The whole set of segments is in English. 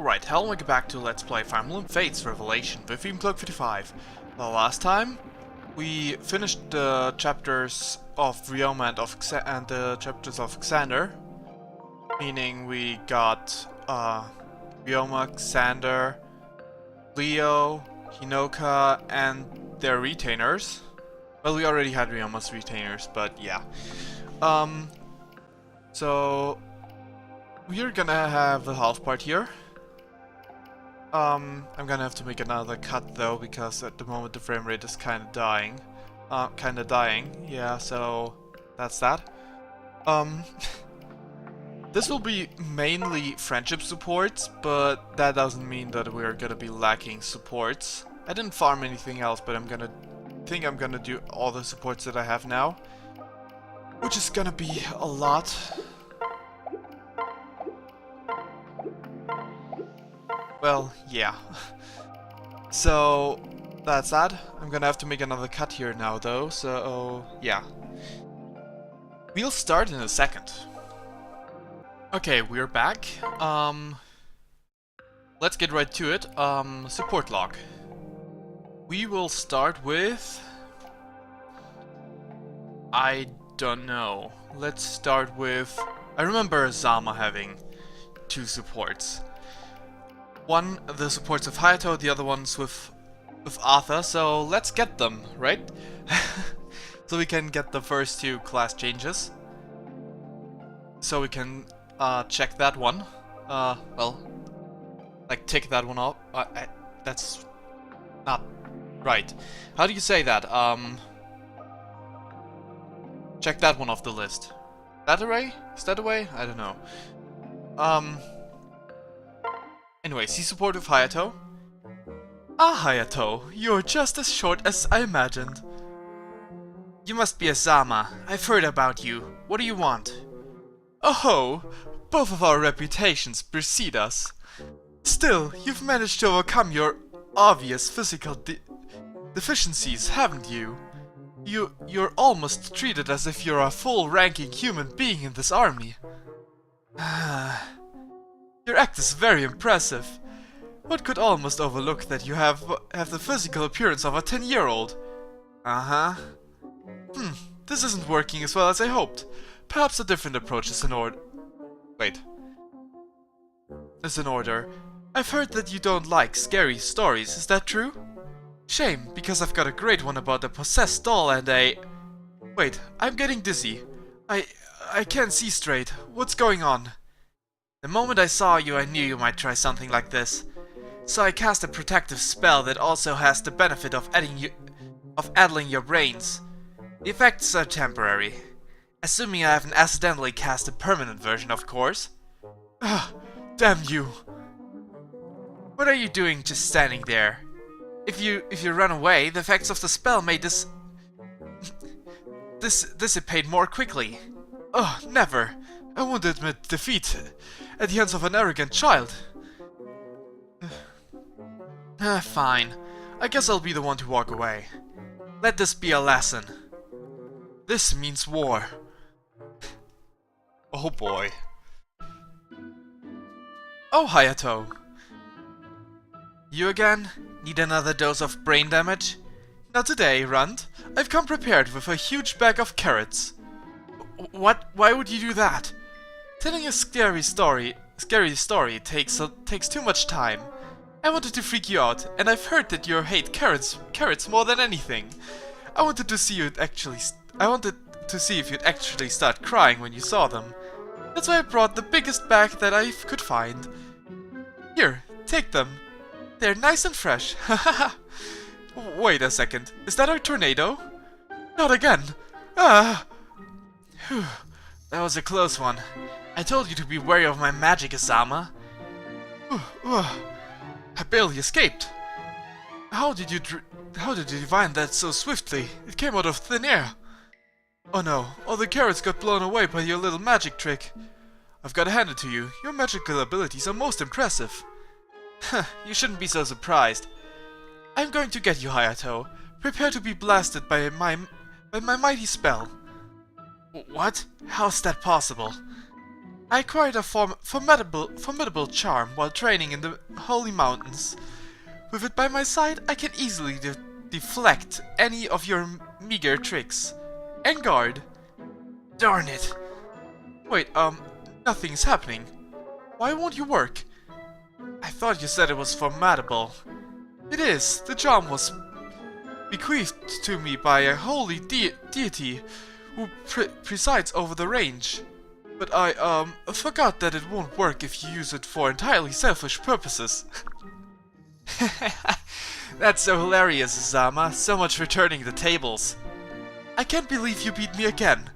Alright, hello and welcome back to Let's Play Fire Emblem Fates Revelation with Eboncloak 55. The last time, we finished the chapters of Ryoma and the chapters of Xander. Meaning we got Ryoma, Xander, Leo, Hinoka, and their retainers. Well, we already had Ryoma's retainers, but yeah. So we're gonna have the half part here. I'm gonna have to make another cut though, because at the moment the frame rate is kinda dying. Yeah, so that's that. This will be mainly friendship supports, but that doesn't mean that we're gonna be lacking supports. I didn't farm anything else, but I'm gonna do all the supports that I have now, which is gonna be a lot. Well, yeah. So that's that. I'm gonna have to make another cut here now though, so yeah. We'll start in a second. Okay, we're back. Let's get right to it. Support log. We will start with... I don't know. Let's start with... I remember Zama having 2 supports. One, the supports of Hayato, the other one's with Arthur, so let's get them, right? So we can get the first 2 class changes. So we can check that one. Well, like tick that one off. That's not right. How do you say that? Check that one off the list. That array? Is that a way? I don't know. Anyway, see support with Hayato. Ah, Hayato, you're just as short as I imagined. You must be a Zama. I've heard about you. What do you want? Oh, both of our reputations precede us. Still, you've managed to overcome your obvious physical deficiencies, haven't you? You're almost treated as if you're a full-ranking human being in this army. Your act is very impressive. One could almost overlook that you have the physical appearance of a 10-year-old. This isn't working as well as I hoped. Perhaps a different approach is in order. Is in order. I've heard that you don't like scary stories, is that true? Shame, because I've got a great one about a possessed doll and a... Wait, I'm getting dizzy. I can't see straight. What's going on? The moment I saw you, I knew you might try something like this. So I cast a protective spell that also has the benefit of addling your brains. The effects are temporary. Assuming I haven't accidentally cast a permanent version, of course. Damn you! What are you doing just standing there? If you run away, the effects of the spell may dissipate more quickly. Oh, never! I won't admit defeat at the hands of an arrogant child. Fine. I guess I'll be the one to walk away. Let this be a lesson. This means war. Oh boy. Oh, Hayato. You again? Need another dose of brain damage? Not today, Runt. I've come prepared with a huge bag of carrots. What? Why would you do that? Telling a scary story takes too much time. I wanted to freak you out, and I've heard that you hate carrots more than anything. I wanted to see if you'd actually start crying when you saw them. That's why I brought the biggest bag that I could find. Here, take them. They're nice and fresh. Wait a second, is that a tornado? Not again. Whew. That was a close one. I told you to be wary of my magic, Asama. I barely escaped. How did you divine that so swiftly? It came out of thin air. Oh no, all the carrots got blown away by your little magic trick. I've got to hand it to you. Your magical abilities are most impressive. You shouldn't be so surprised. I'm going to get you, Hayato. Prepare to be blasted by my mighty spell. What? How's that possible? I acquired a formidable charm while training in the Holy Mountains. With it by my side, I can easily deflect any of your meager tricks. And guard. Darn it. Wait, nothing's happening. Why won't you work? I thought you said it was formidable. It is. The charm was bequeathed to me by a holy deity who presides over the range. But I, forgot that it won't work if you use it for entirely selfish purposes. That's so hilarious, Zama. So much for turning the tables. I can't believe you beat me again.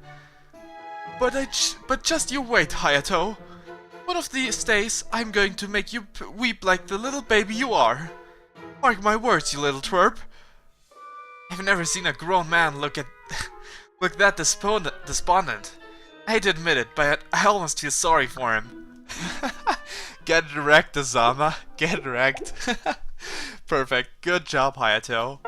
But just you wait, Hayato. One of these days, I'm going to make you weep like the little baby you are. Mark my words, you little twerp. I've never seen a grown man look that despondent. I hate to admit it, but I almost feel sorry for him. Get wrecked, Azama. Get wrecked. Perfect. Good job, Hayato.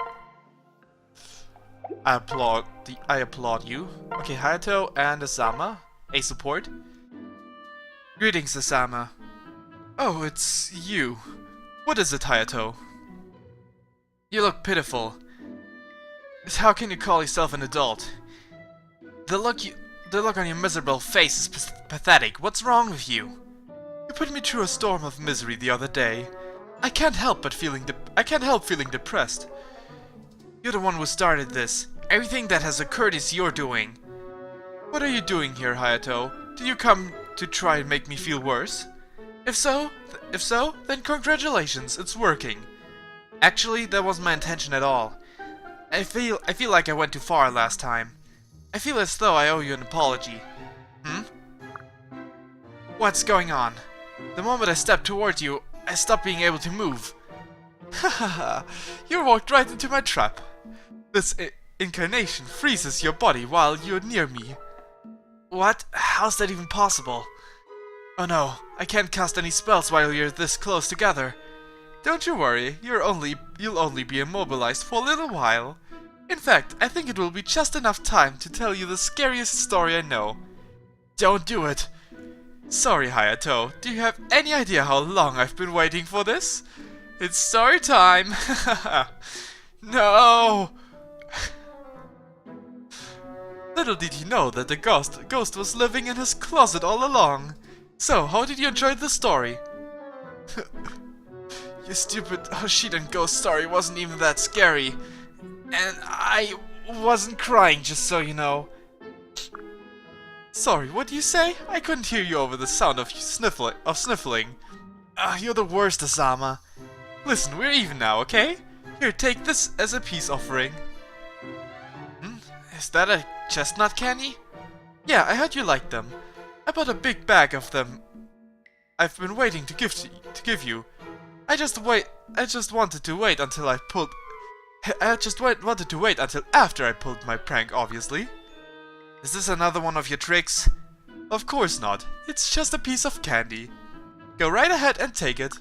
I applaud you. Okay, Hayato and Azama, a support. Greetings, Azama. Oh, it's you. What is it, Hayato? You look pitiful. How can you call yourself an adult? The look on your miserable face is pathetic. What's wrong with you? You put me through a storm of misery the other day. I can't help feeling depressed. You're the one who started this. Everything that has occurred is your doing. What are you doing here, Hayato? Did you come to try and make me feel worse? If so, then congratulations, it's working. Actually, that wasn't my intention at all. I feel like I went too far last time. I feel as though I owe you an apology. What's going on? The moment I stepped towards you, I stopped being able to move. Hahaha, you walked right into my trap. This incarnation freezes your body while you're near me. What? How's that even possible? Oh no, I can't cast any spells while you're this close together. Don't you worry, you'll only be immobilized for a little while. In fact, I think it will be just enough time to tell you the scariest story I know. Don't do it! Sorry, Hayato, do you have any idea how long I've been waiting for this? It's story time! No! Little did he know that the ghost was living in his closet all along. So, how did you enjoy the story? Your stupid Hoshidan ghost story wasn't even that scary. And I wasn't crying, just so you know. Sorry, what do you say? I couldn't hear you over the sound of sniffling. You're the worst, Asama. Listen, we're even now, okay? Here, take this as a peace offering. Is that a chestnut candy? Yeah, I heard you liked them. I bought a big bag of them. I've been waiting to give you. I just wanted to wait until after I pulled my prank, obviously. Is this another one of your tricks? Of course not. It's just a piece of candy. Go right ahead and take it.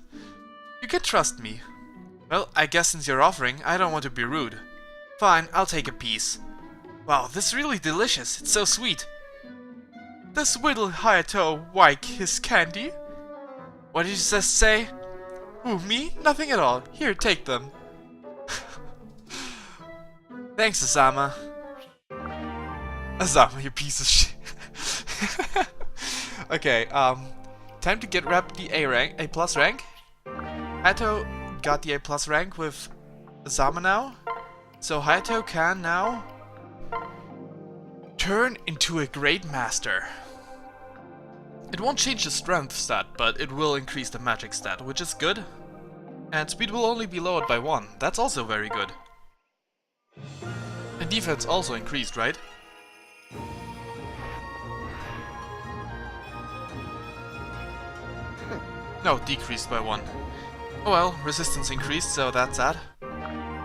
You can trust me. Well, I guess since you're offering, I don't want to be rude. Fine, I'll take a piece. Wow, this is really delicious. It's so sweet. Does Whittle Hayato like his candy? What did you just say? Who, me? Nothing at all. Here, take them. Thanks, Asama. Asama, you piece of shit. Okay, time to get wrapped the A plus rank. Hayato got the A plus rank with Asama now. So Hayato can now turn into a great master. It won't change the strength stat, but it will increase the magic stat, which is good. And speed will only be lowered by 1. That's also very good. And defense also increased, right? No, decreased by 1. Oh well, resistance increased, so that's that.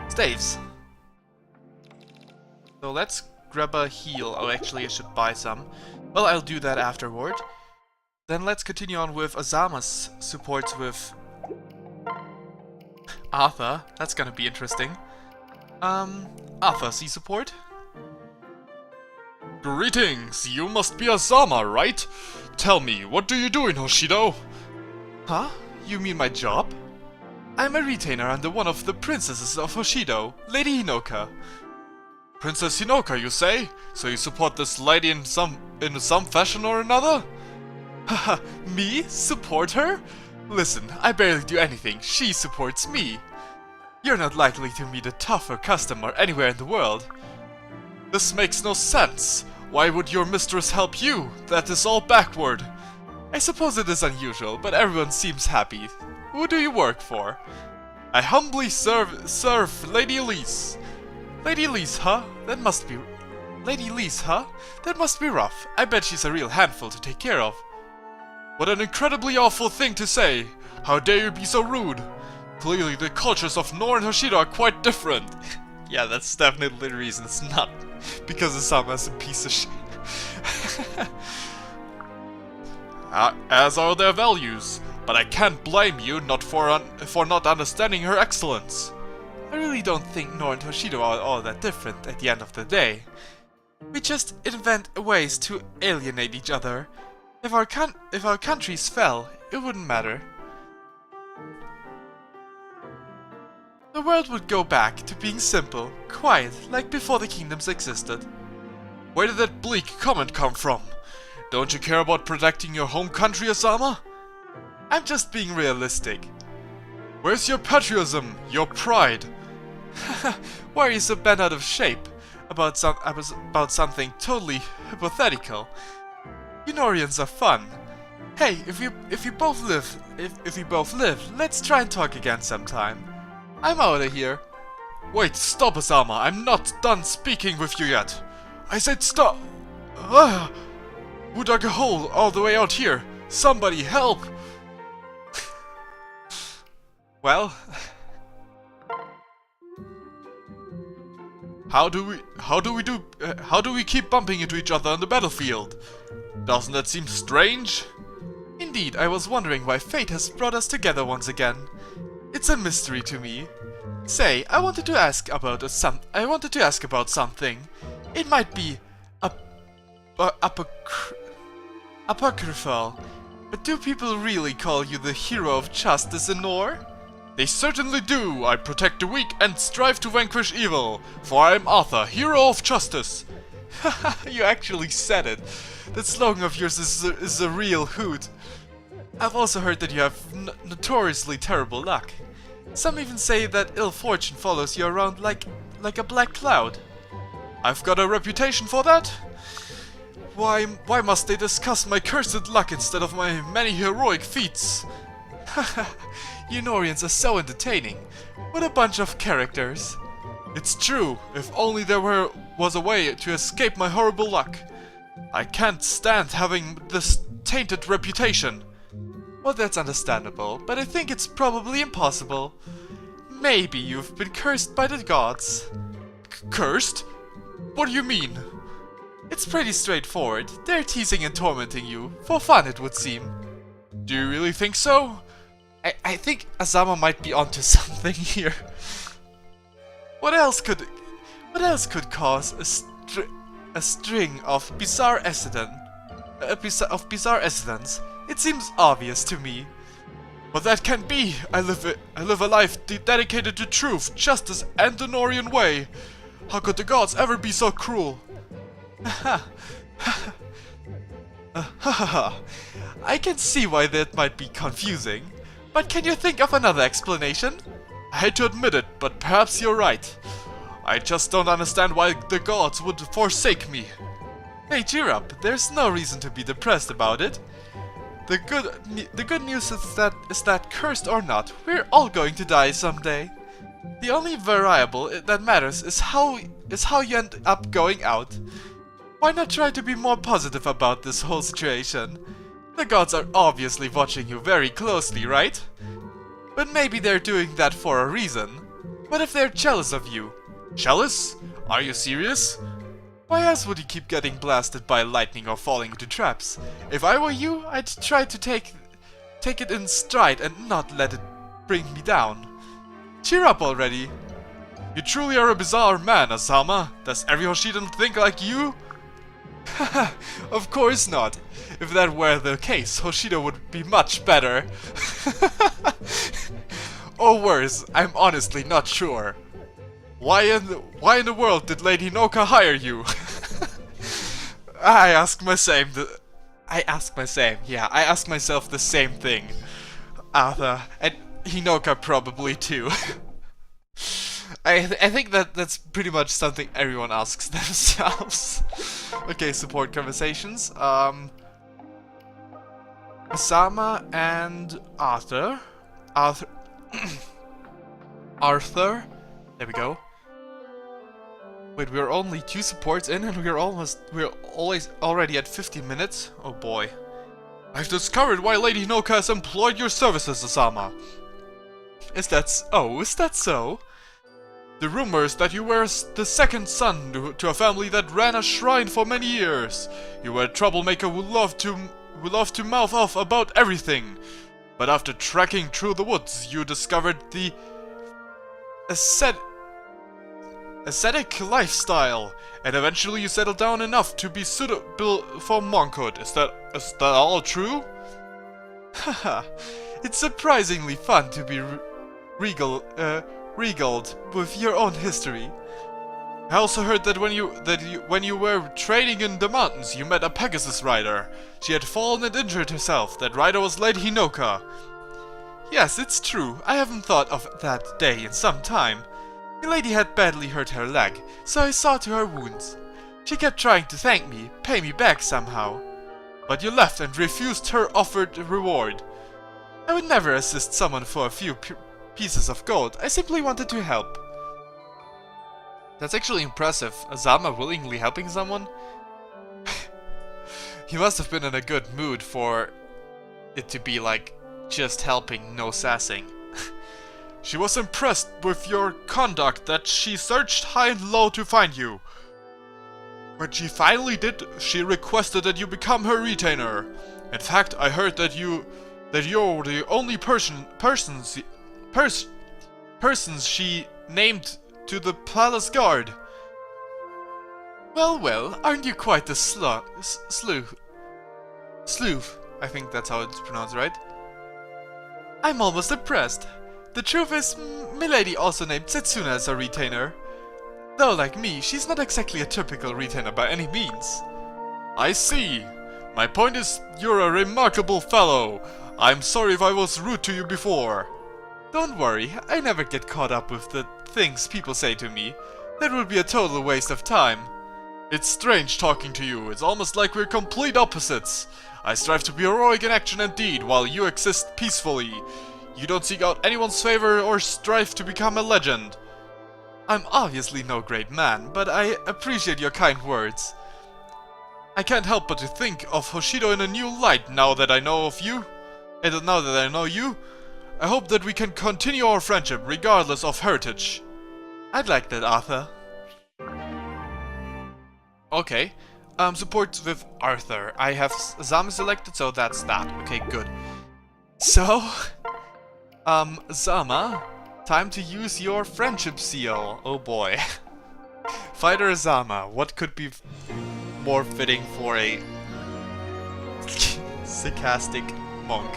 Staves. So let's grab a heal. Oh, actually I should buy some. Well, I'll do that afterward. Then let's continue on with Azama's supports with Arthur. That's gonna be interesting. Arthur, C support? Greetings, you must be Azama, right? Tell me, what do you do in Hoshido? Huh? You mean my job? I'm a retainer under one of the princesses of Hoshido, Lady Hinoka. Princess Hinoka, you say? So you support this lady in some fashion or another? Haha, me? Support her? Listen, I barely do anything, she supports me. You're not likely to meet a tougher customer anywhere in the world. This makes no sense. Why would your mistress help you? That is all backward. I suppose it is unusual, but everyone seems happy. Who do you work for? I humbly serve Lady Elise. Lady Elise, huh? Lady Elise, huh? That must be rough. I bet she's a real handful to take care of. What an incredibly awful thing to say. How dare you be so rude? Clearly the cultures of Nor and Hoshido are quite different. Yeah, that's definitely the reason. It's not because Asama's a piece of shit. As are their values. But I can't blame you for not understanding her excellence. I really don't think Nor and Hoshido are all that different at the end of the day. We just invent ways to alienate each other. If our countries fell, it wouldn't matter. The world would go back to being simple, quiet, like before the kingdoms existed. Where did that bleak comment come from? Don't you care about protecting your home country, Asama? I'm just being realistic. Where's your patriotism, your pride? Why are you so bent out of shape about something totally hypothetical? Unorians are fun. Hey, if we both live, let's try and talk again sometime. I'm out of here. Wait, stop, Asama. I'm not done speaking with you yet. I said stop. Who dug a hole all the way out here? Somebody help! Well, how do we keep bumping into each other on the battlefield? Doesn't that seem strange? Indeed, I was wondering why fate has brought us together once again. It's a mystery to me. Say, I wanted to ask about something. It might be apocryphal, but do people really call you the hero of justice in Nor? They certainly do. I protect the weak and strive to vanquish evil, for I am Arthur, hero of justice. Haha, you actually said it. That slogan of yours is a real hoot. I've also heard that you have notoriously terrible luck. Some even say that ill fortune follows you around like a black cloud. I've got a reputation for that? Why must they discuss my cursed luck instead of my many heroic feats? Haha, Unorians are so entertaining. What a bunch of characters. It's true, if only there was a way to escape my horrible luck. I can't stand having this tainted reputation. Well, that's understandable, but I think it's probably impossible. Maybe you've been cursed by the gods. Cursed? What do you mean? It's pretty straightforward. They're teasing and tormenting you. For fun, it would seem. Do you really think so? I think Asama might be onto something here. What else could cause a string of bizarre accidents? It seems obvious to me. But that can't be. I live a life dedicated to truth, justice, and the Norian way. How could the gods ever be so cruel? I can see why that might be confusing. But can you think of another explanation? I hate to admit it, but perhaps you're right. I just don't understand why the gods would forsake me. Hey, cheer up. There's no reason to be depressed about it. The good news is that cursed or not, we're all going to die someday. The only variable that matters is how you end up going out. Why not try to be more positive about this whole situation? The gods are obviously watching you very closely, right? But maybe they're doing that for a reason. What if they're jealous of you? Jealous? Are you serious? Why else would you keep getting blasted by lightning or falling into traps? If I were you, I'd try to take it in stride and not let it bring me down. Cheer up already. You truly are a bizarre man, Asama. Does every Hoshidan think like you? Of course not. If that were the case, Hoshido would be much better. Or worse, I'm honestly not sure. Why in the world did Lady Hinoka hire you? I ask myself the same thing. Arthur, and Hinoka probably too. I think that's pretty much something everyone asks themselves. Okay, support conversations. Asama and Arthur. Arthur. There we go. Wait, we're only 2 supports in and we're already at 50 minutes? Oh boy. I've discovered why Lady Hinoka has employed your services, Asama. Is that so? The rumors that you were the second son to a family that ran a shrine for many years. You were a troublemaker who loved to mouth off about everything. But after trekking through the woods, you discovered the ascetic lifestyle, and eventually you settled down enough to be suitable for monkhood. Is that all true? Haha, it's surprisingly fun to be regaled with your own history. I also heard that when you were trading in the mountains, you met a Pegasus rider. She had fallen and injured herself. That rider was Lady Hinoka. Yes, it's true. I haven't thought of that day in some time. The lady had badly hurt her leg, so I saw to her wounds. She kept trying to thank me, pay me back somehow. But you left and refused her offered reward. I would never assist someone for a few pieces of gold. I simply wanted to help. That's actually impressive. Asama willingly helping someone? He must have been in a good mood for it to be like just helping, no sassing. She was impressed with your conduct that she searched high and low to find you. When she finally did, she requested that you become her retainer. In fact, I heard that you're the only persons she named to the palace guard. Well, aren't you quite the sleuth? I think that's how it's pronounced, right? I'm almost impressed. The truth is, Milady also named Setsuna as a retainer. Though, like me, she's not exactly a typical retainer by any means. I see. My point is, you're a remarkable fellow. I'm sorry if I was rude to you before. Don't worry, I never get caught up with the things people say to me. That would be a total waste of time. It's strange talking to you. It's almost like we're complete opposites. I strive to be heroic in action and deed, while you exist peacefully. You don't seek out anyone's favor or strive to become a legend. I'm obviously no great man, but I appreciate your kind words. I can't help but to think of Hoshido in a new light now that I know of you. And now that I know you, I hope that we can continue our friendship regardless of heritage. I'd like that, Arthur. Okay. Support with Arthur. I have Asama selected, so that's that. Okay, good. So, Asama, time to use your friendship seal. Oh boy. Fighter Asama, what could be more fitting for a sarcastic monk?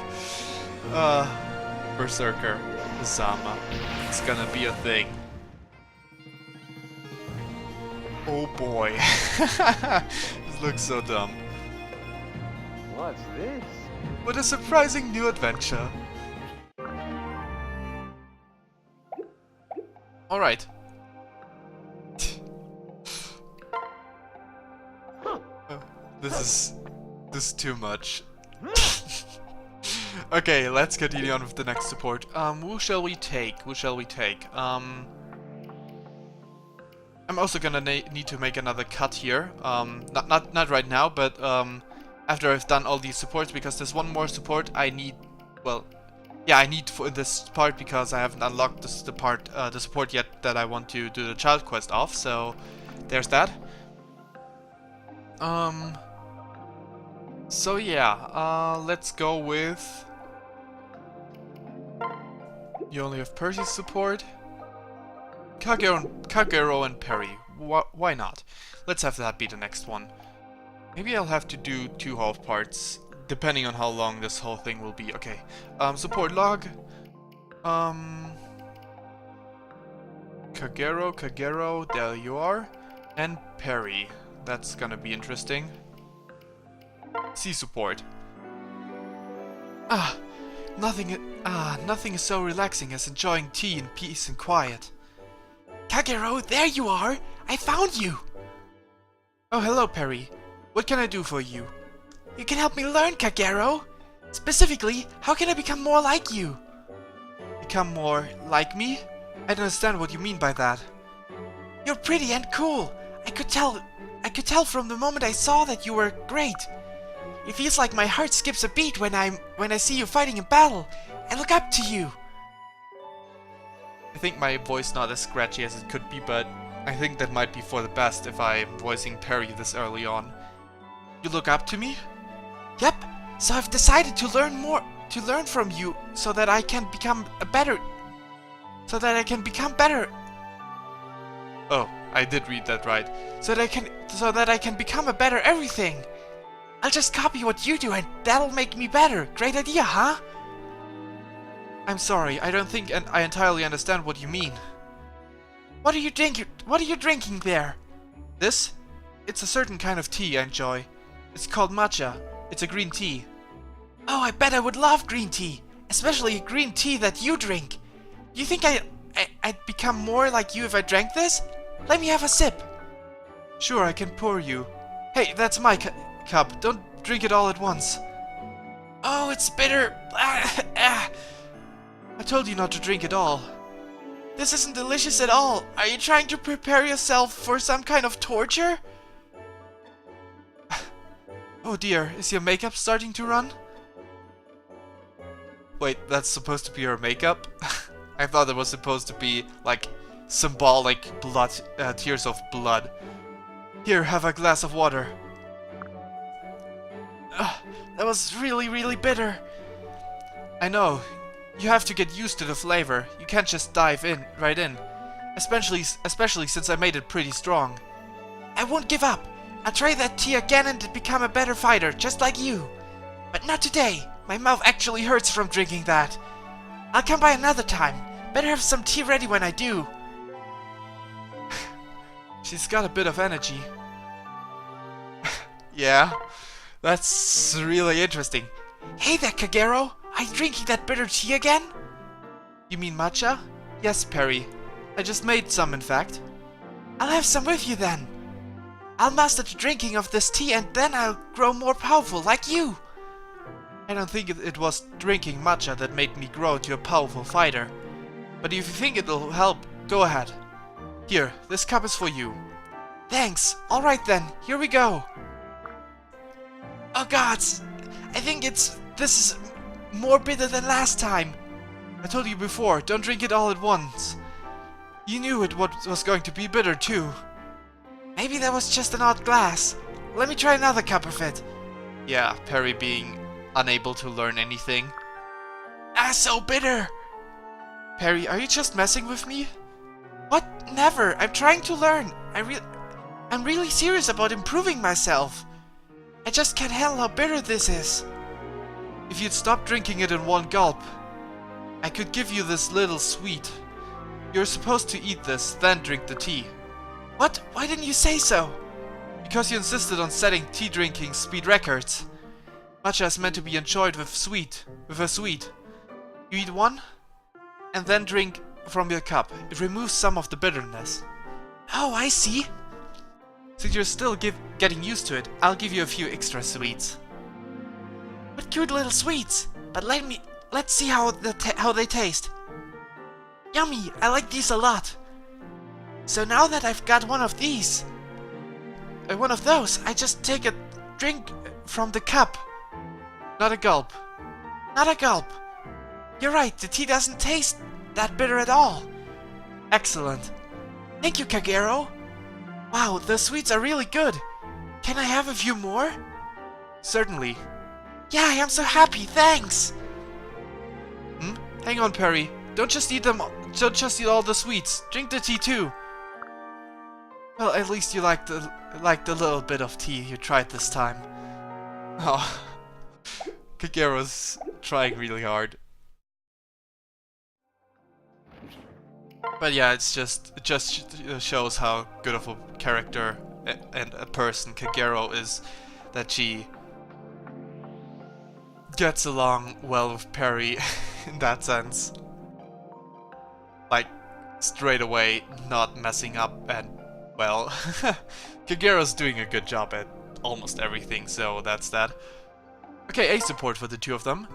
Berserker Asama. It's gonna be a thing. Oh boy. This looks so dumb. What's this? What a surprising new adventure. Alright. This is too much. Okay, let's continue on with the next support. Who shall we take? I'm also gonna need to make another cut here. Not right now, but after I've done all these supports, because there's one more support I need. Well, yeah, I need for this part because I haven't unlocked the support yet that I want to do the child quest off. So there's that. So yeah, let's go with. You only have Percy's support. Kagero and Perry. Why not? Let's have that be the next one. Maybe I'll have to do 2 half parts, depending on how long this whole thing will be. Okay. Support log. Kagero, there you are. And Perry. That's gonna be interesting. Sea support. Nothing is so relaxing as enjoying tea in peace and quiet. Kagero, there you are! I found you! Oh, hello, Perry. What can I do for you? You can help me learn, Kagero! Specifically, how can I become more like you? Become more like me? I don't understand what you mean by that. You're pretty and cool. I could tell from the moment I saw that you were great. It feels like my heart skips a beat when I see you fighting in battle. I look up to you. I think my voice not as scratchy as it could be, but I think that might be for the best if I'm voicing Perry this early on. You look up to me? Yep. So I've decided to learn from you so that I can become better. Oh, I did read that right. So that I can become a better everything. I'll just copy what you do and that'll make me better. Great idea, huh? I'm sorry, I don't think I entirely understand what you mean. What are you drinking there? This? It's a certain kind of tea I enjoy. It's called matcha. It's a green tea. Oh, I bet I would love green tea. Especially green tea that you drink. Do you think I'd become more like you if I drank this? Let me have a sip. Sure, I can pour you. Hey, that's my cup. Don't drink it all at once. Oh, it's bitter. I told you not to drink it all. This isn't delicious at all. Are you trying to prepare yourself for some kind of torture? Oh dear, is your makeup starting to run? Wait, that's supposed to be her makeup? I thought it was supposed to be, like, symbolic blood, tears of blood. Here, have a glass of water. That was really, really bitter. I know. You have to get used to the flavor. You can't just dive right in. Especially since I made it pretty strong. I won't give up. I'll try that tea again and become a better fighter, just like you. But not today. My mouth actually hurts from drinking that. I'll come by another time. Better have some tea ready when I do. She's got a bit of energy. Yeah, that's really interesting. Hey there, Kagero. Are you drinking that bitter tea again? You mean matcha? Yes, Perry. I just made some, in fact. I'll have some with you then. I'll master the drinking of this tea and then I'll grow more powerful like you. I don't think it was drinking matcha that made me grow to a powerful fighter. But if you think it'll help, go ahead. Here, this cup is for you. Thanks. Alright then, here we go. Oh gods, I think this is more bitter than last time. I told you before, don't drink it all at once. You knew it was going to be bitter too. Maybe that was just an odd glass. Let me try another cup of it. Yeah, Perry being unable to learn anything. Ah, so bitter! Perry, are you just messing with me? What? Never! I'm trying to learn. I'm really serious about improving myself. I just can't handle how bitter this is. If you'd stop drinking it in one gulp, I could give you this little sweet. You're supposed to eat this, then drink the tea. What? Why didn't you say so? Because you insisted on setting tea drinking speed records. Matcha is meant to be enjoyed with a sweet. You eat one, and then drink from your cup. It removes some of the bitterness. Oh, I see. Since you're still getting used to it, I'll give you a few extra sweets. What cute little sweets! But let's see how they taste. Yummy! I like these a lot. So now that I've got one of these, one of those, I just take a drink from the cup. Not a gulp. Not a gulp. You're right, the tea doesn't taste that bitter at all. Excellent. Thank you, Kagero. Wow, the sweets are really good. Can I have a few more? Certainly. Yeah, I am so happy, thanks. Hang on, Perry. Don't just eat all the sweets. Drink the tea too. Well, at least you liked the little bit of tea you tried this time. Oh, Kagero's trying really hard. But yeah, it just shows how good of a character and a person Kagero is, that she gets along well with Perry in that sense. Like, straight away, not messing up, and, well, Kagero's doing a good job at almost everything, so that's that. Okay, A support for the two of them.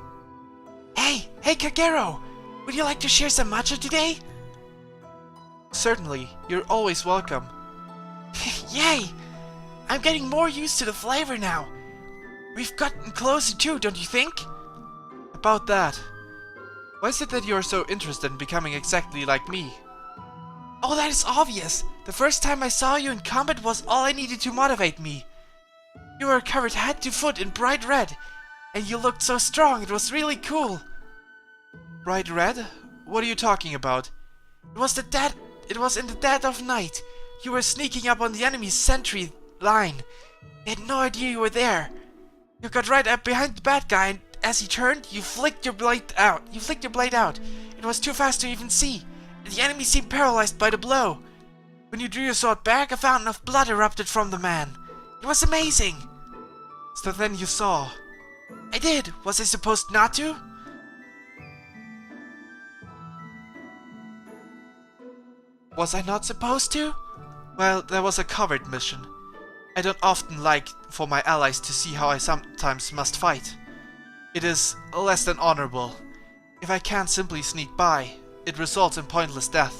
Hey Kagero! Would you like to share some matcha today? Certainly, you're always welcome. Yay! I'm getting more used to the flavor now. We've gotten closer too, don't you think? About that, why is it that you're so interested in becoming exactly like me? Oh, that is obvious. The first time I saw you in combat was all I needed to motivate me. You were covered head to foot in bright red, and you looked so strong, it was really cool. Bright red? What are you talking about? It was in the dead of night. You were sneaking up on the enemy's sentry line. They had no idea you were there. You got right up behind the bad guy, and as he turned, you flicked your blade out. It was too fast to even see. The enemy seemed paralyzed by the blow. When you drew your sword back, a fountain of blood erupted from the man. It was amazing. So then you saw. I did. Was I supposed not to? Was I not supposed to? Well, there was a covert mission. I don't often like for my allies to see how I sometimes must fight. It is less than honorable. If I can't simply sneak by, it results in pointless death.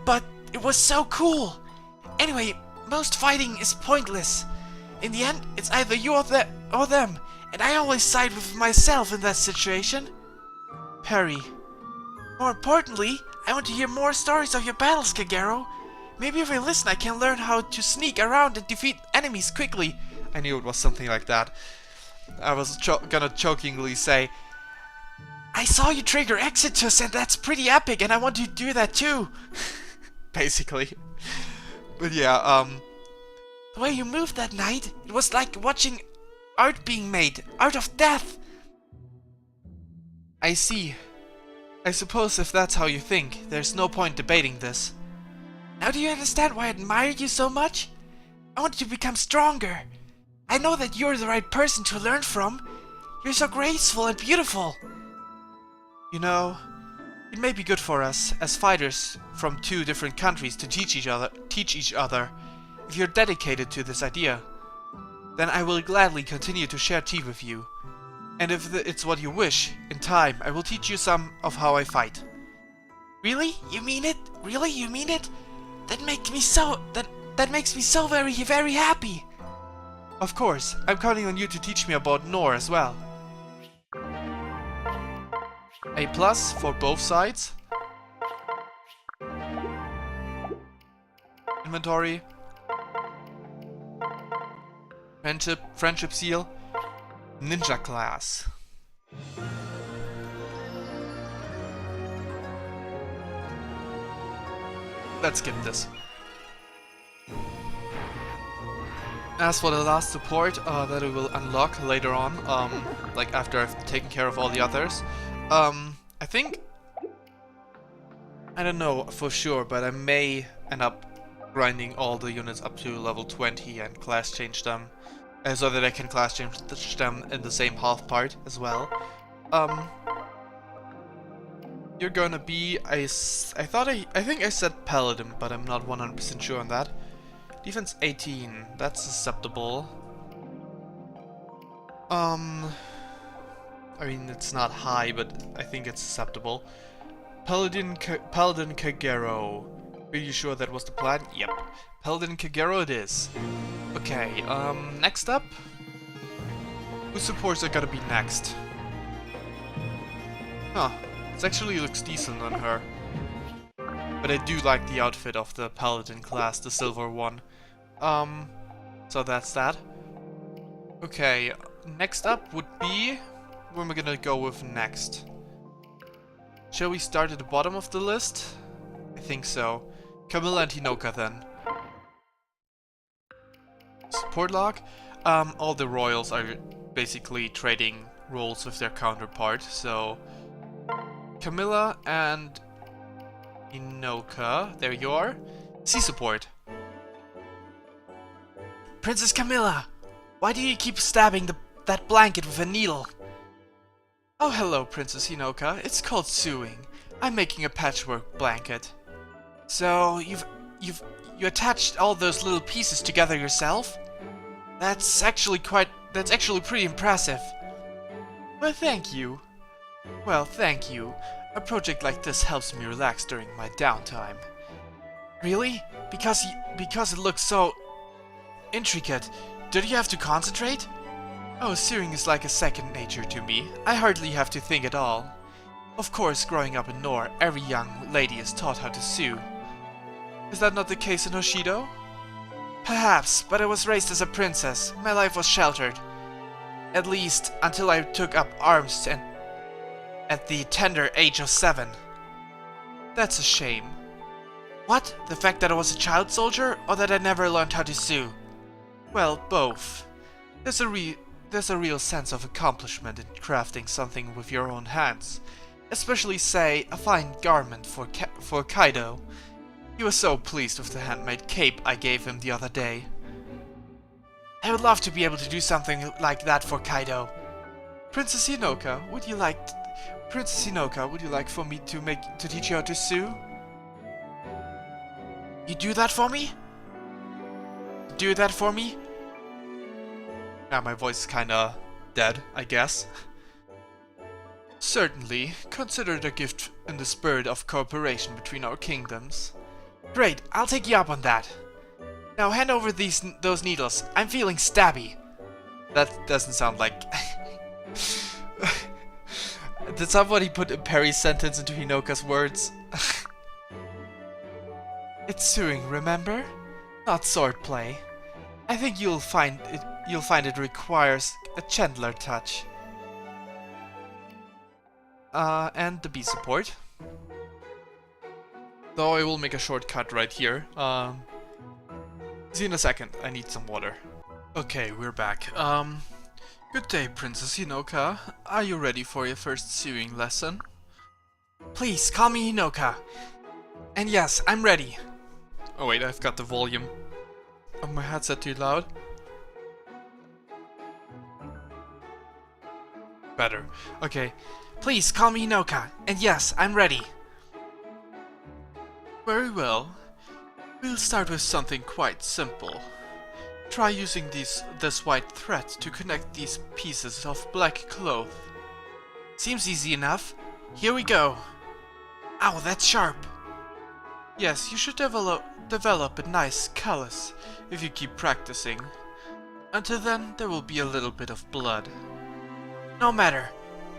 But it was so cool! Anyway, most fighting is pointless. In the end, it's either you or them, and I always side with myself in that situation. Perry. More importantly, I want to hear more stories of your battles, Kagero. Maybe if I listen, I can learn how to sneak around and defeat enemies quickly. I knew it was something like that. I was gonna jokingly say, I saw you trigger Exitus, and that's pretty epic, and I want to do that too. Basically. But yeah, the way you moved that night, it was like watching art being made, out of death. I see. I suppose if that's how you think, there's no point debating this. Now do you understand why I admire you so much? I want you to become stronger. I know that you're the right person to learn from. You're so graceful and beautiful. You know, it may be good for us, as fighters from two different countries, to teach each other. If you're dedicated to this idea, then I will gladly continue to share tea with you. And if it's what you wish, in time I will teach you some of how I fight. Really? You mean it? Really? You mean it? That makes me so very, very happy. Of course, I'm counting on you to teach me about Nor as well. A+ for both sides. Inventory. Friendship seal. Ninja class. Let's skip this. As for the last support that we will unlock later on, like after I've taken care of all the others, I think, I don't know for sure, but I may end up grinding all the units up to level 20 and class change them, so that I can class change them in the same half part as well. You're gonna be, I think I said Paladin, but I'm not 100% sure on that. Defense 18, that's acceptable. I mean, it's not high, but I think it's acceptable. Paladin Kagero. Pretty sure that was the plan? Yep. Paladin Kagero it is. Okay, next up? Whose supports are gonna be next? Huh. It actually looks decent on her. But I do like the outfit of the Paladin class, the silver one. So that's that. Okay, next up would be... Where am I gonna go with next? Shall we start at the bottom of the list? I think so. Camilla and Hinoka then. report log, all the royals are basically trading roles with their counterpart. So Camilla and Inoka, there you are. Sea support. Princess Camilla, why do you keep stabbing that blanket with a needle? Oh, hello, Princess Inoka. It's called sewing. I'm making a patchwork blanket. So you attached all those little pieces together yourself? That's actually pretty impressive. Well, thank you. A project like this helps me relax during my downtime. Really? Because it looks so intricate. Did you have to concentrate? Oh, sewing is like a second nature to me. I hardly have to think at all. Of course, growing up in Nor, every young lady is taught how to sew. Is that not the case in Hoshido? Perhaps, but I was raised as a princess. My life was sheltered. At least, until I took up arms and at the tender age of 7. That's a shame. What? The fact that I was a child soldier, or that I never learned how to sew? Well, both. There's a real sense of accomplishment in crafting something with your own hands. Especially, say, a fine garment for Kaido. He was so pleased with the handmade cape I gave him the other day. I would love to be able to do something like that for Kaido. Princess Inoka, would you like for me to teach you how to sew? You do that for me? Do that for me? Now my voice is kinda dead, I guess. Certainly. Consider it a gift in the spirit of cooperation between our kingdoms. Great, I'll take you up on that. Now hand over those needles. I'm feeling stabby. That doesn't sound like... Did somebody put a Perry sentence into Hinoka's words? It's sewing, remember? Not swordplay. I think you'll find it requires a gentler touch. And the B support. Though I will make a shortcut right here. See you in a second. I need some water. Okay, we're back. Good day, Princess Hinoka. Are you ready for your first sewing lesson? Please, call me Hinoka. And yes, I'm ready. Oh wait, I've got the volume of my headset too loud. Better. Okay. Please, call me Hinoka. And yes, I'm ready. Very well. We'll start with something quite simple. Try using this white thread to connect these pieces of black cloth. Seems easy enough. Here we go. Ow, that's sharp. Yes, you should develop a nice callus if you keep practicing. Until then, there will be a little bit of blood. No matter.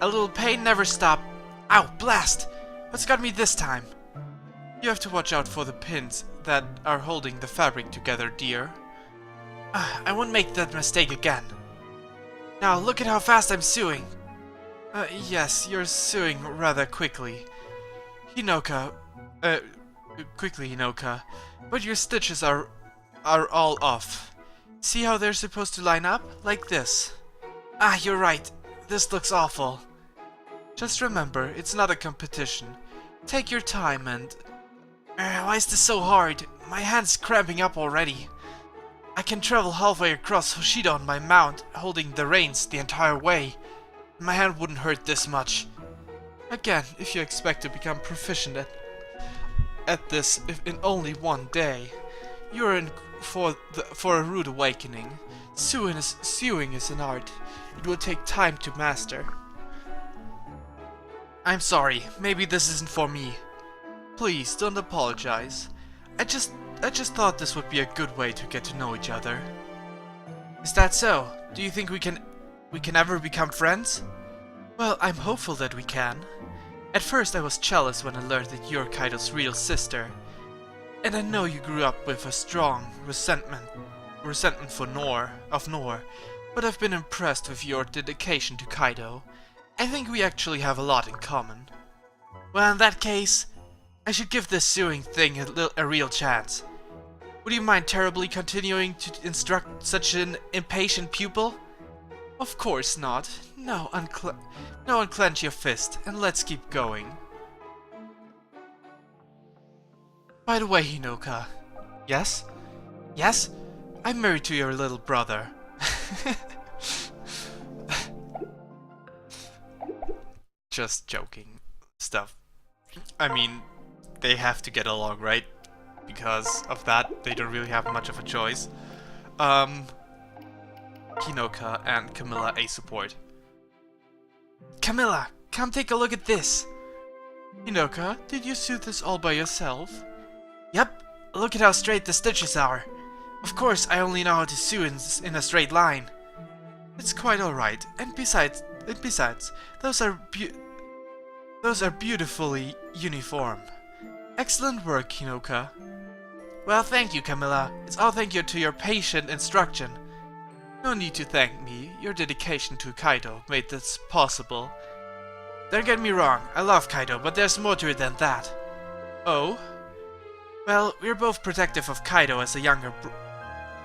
A little pain never stop. Ow, blast! What's got me this time? You have to watch out for the pins that are holding the fabric together, dear. I won't make that mistake again. Now look at how fast I'm sewing. Yes, you're sewing rather quickly. Hinoka, but your stitches are all off. See how they're supposed to line up? Like this. Ah, you're right. This looks awful. Just remember, it's not a competition. Take your time and... Why is this so hard? My hand's cramping up already. I can travel halfway across Hoshido on my mount, holding the reins the entire way. My hand wouldn't hurt this much. Again, if you expect to become proficient at this in only one day, you're in for a rude awakening. Sewing is an art. It will take time to master. I'm sorry. Maybe this isn't for me. Please don't apologize. I just thought this would be a good way to get to know each other. Is that so? Do you think we can ever become friends? Well, I'm hopeful that we can. At first I was jealous when I learned that you're Kaido's real sister. And I know you grew up with a strong resentment for Nor, but I've been impressed with your dedication to Kaido. I think we actually have a lot in common. Well, in that case, I should give this sewing thing a real chance. Would you mind terribly continuing to instruct such an impatient pupil? Of course not. Now unclench your fist and let's keep going. By the way, Hinoka. Yes? Yes? I'm married to your little brother. Just joking. Stuff. I mean, they have to get along, right? Because of that, they don't really have much of a choice. Hinoka and Camilla A support. Camilla, come take a look at this! Hinoka, did you sew this all by yourself? Yep, look at how straight the stitches are. Of course, I only know how to sew in a straight line. It's quite alright, and besides, those are beautifully uniform. Excellent work, Hinoka. Well, thank you, Camilla. It's all thank you to your patient instruction. No need to thank me. Your dedication to Kaido made this possible. Don't get me wrong, I love Kaido, but there's more to it than that. Oh? Well, we're both protective of Kaido as a younger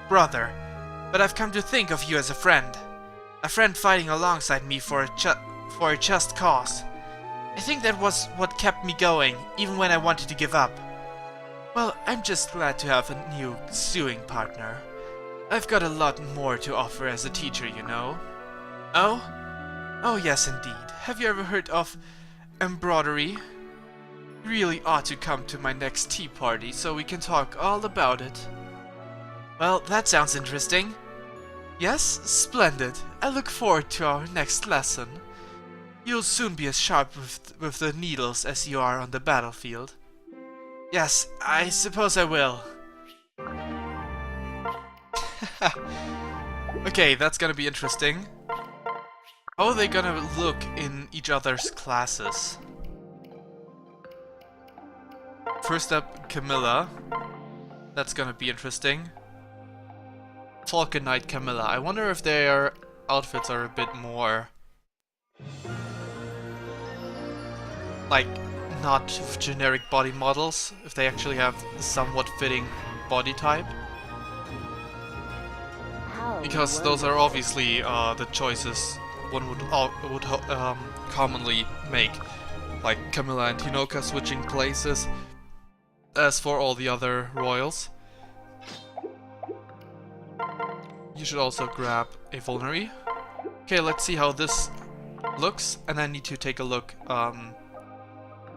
brother, but I've come to think of you as a friend. A friend fighting alongside me for a just cause. I think that was what kept me going, even when I wanted to give up. Well, I'm just glad to have a new sewing partner. I've got a lot more to offer as a teacher, you know. Oh? Oh yes, indeed. Have you ever heard of embroidery? You really ought to come to my next tea party so we can talk all about it. Well, that sounds interesting. Yes? Splendid. I look forward to our next lesson. You'll soon be as sharp with the needles as you are on the battlefield. Yes, I suppose I will. Okay, that's gonna be interesting. How are they gonna look in each other's classes? First up, Camilla. That's gonna be interesting. Falcon Knight Camilla. I wonder if their outfits are a bit more... like, not generic body models, if they actually have a somewhat fitting body type. Because those are obviously the choices one would commonly make, like Camilla and Hinoka switching places. As for all the other royals, you should also grab a vulnerary. Okay, let's see how this looks, and I need to take a look.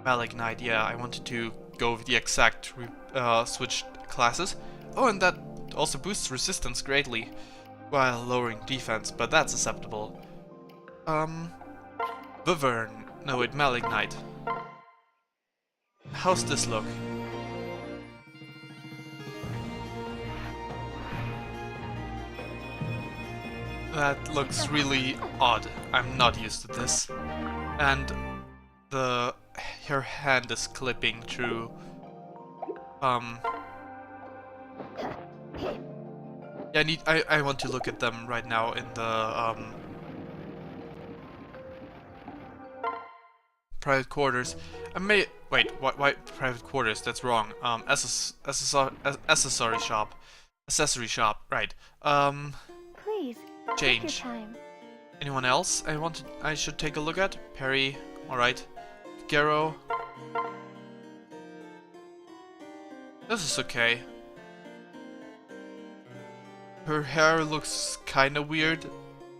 Malignite, yeah, I wanted to go with the exact switched classes. Oh, and that also boosts resistance greatly, while lowering defense, but that's acceptable. Vivern, no wait, Malignite. How's this look? That looks really odd. I'm not used to this. And her hand is clipping through yeah, I want to look at them right now in the private quarters. I may wait, why private quarters? That's wrong. Accessory shop. Accessory shop, right. Please, take your Change. time. Anyone else I should take a look at? Perry, alright. Gero. This is okay. Her hair looks kinda weird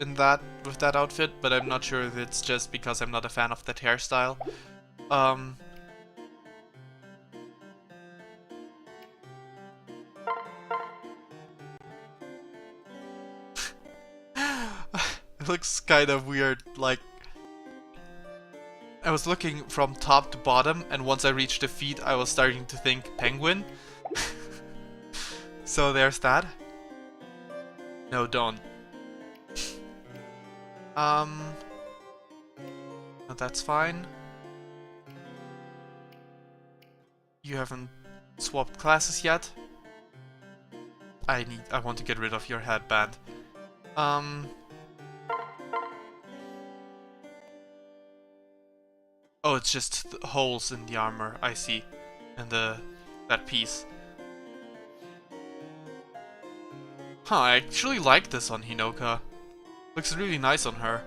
with that outfit, but I'm not sure if it's just because I'm not a fan of that hairstyle. It looks kind of weird, like... I was looking from top to bottom, and once I reached the feet, I was starting to think penguin. So there's that. No, don't. No, that's fine. You haven't swapped classes yet. I want to get rid of your headband. Oh, it's just the holes in the armor, I see. And that piece. Huh, I actually like this on Hinoka. Looks really nice on her.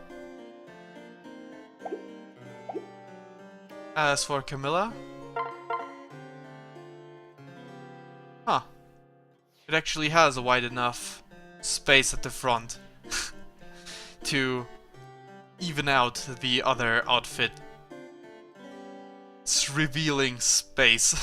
As for Camilla... Huh. It actually has a wide enough space at the front to even out the other outfit. It's revealing space.